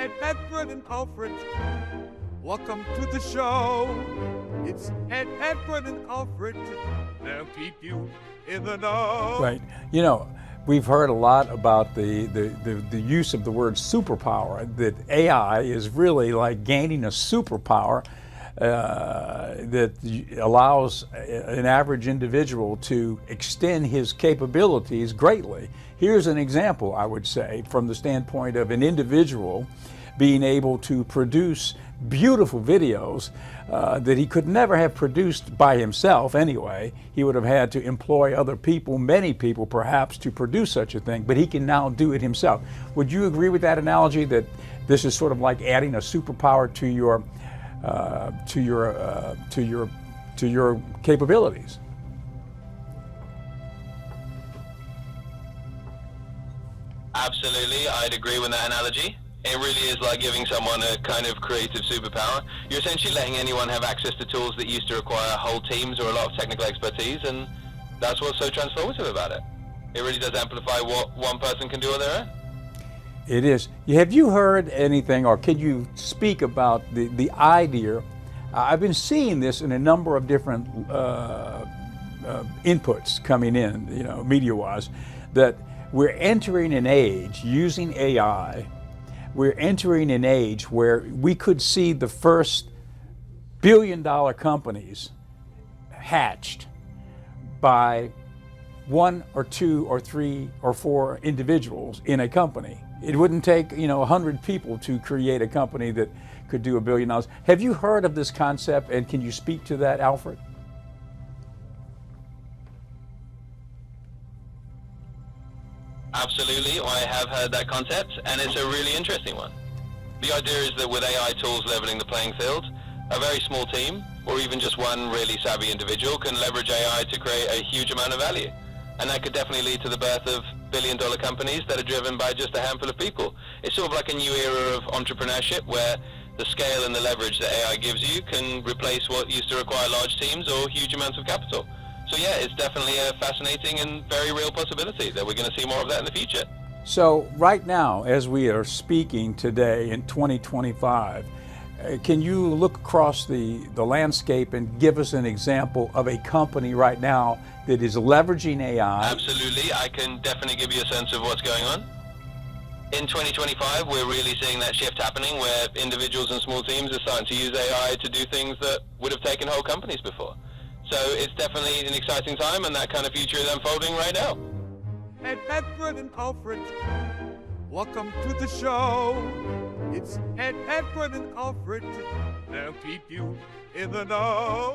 Edward and Alfred. Welcome to the show. It's Edward and Alfred. They'll keep you in the know. Right. You know, we've heard a lot about the use of the word superpower, that AI is really like gaining a superpower that allows an average individual to extend his capabilities greatly. Here's an example, I would say, from the standpoint of an individual being able to produce beautiful videos that he could never have produced by himself anyway. He would have had to employ other people, many people perhaps, to produce such a thing, but he can now do it himself. Would you agree with that analogy, that this is sort of like adding a superpower to your capabilities? Absolutely, I'd agree with that analogy. It really is like giving someone a kind of creative superpower. You're essentially letting anyone have access to tools that used to require whole teams or a lot of technical expertise, and that's what's so transformative about it. It really does amplify what one person can do on their own. It is. Have you heard anything, or can you speak about the idea? I've been seeing this in a number of different inputs coming in, you know, media-wise, that we're entering an age using AI. We're entering an age where we could see the first billion-dollar companies hatched by 1 or 2 or 3 or 4 individuals in a company. It wouldn't take, 100 people to create a company that could do $1 billion. Have you heard of this concept, and can you speak to that, Alfred? Absolutely, I have heard that concept, and it's a really interesting one. The idea is that with AI tools leveling the playing field, a very small team, or even just one really savvy individual, can leverage AI to create a huge amount of value. And that could definitely lead to the birth of billion-dollar companies that are driven by just a handful of people. It's sort of like a new era of entrepreneurship where the scale and the leverage that AI gives you can replace what used to require large teams or huge amounts of capital. So yeah, it's definitely a fascinating and very real possibility that we're going to see more of that in the future. So right now, as we are speaking today in 2025, can you look across the landscape and give us an example of a company right now that is leveraging AI? Absolutely, I can definitely give you a sense of what's going on. In 2025, we're really seeing that shift happening where individuals and small teams are starting to use AI to do things that would have taken whole companies before. So it's definitely an exciting time, and that kind of future is unfolding right now. Edward and Alfred, welcome to the show. It's Edward and Alfred. They'll keep you in the know.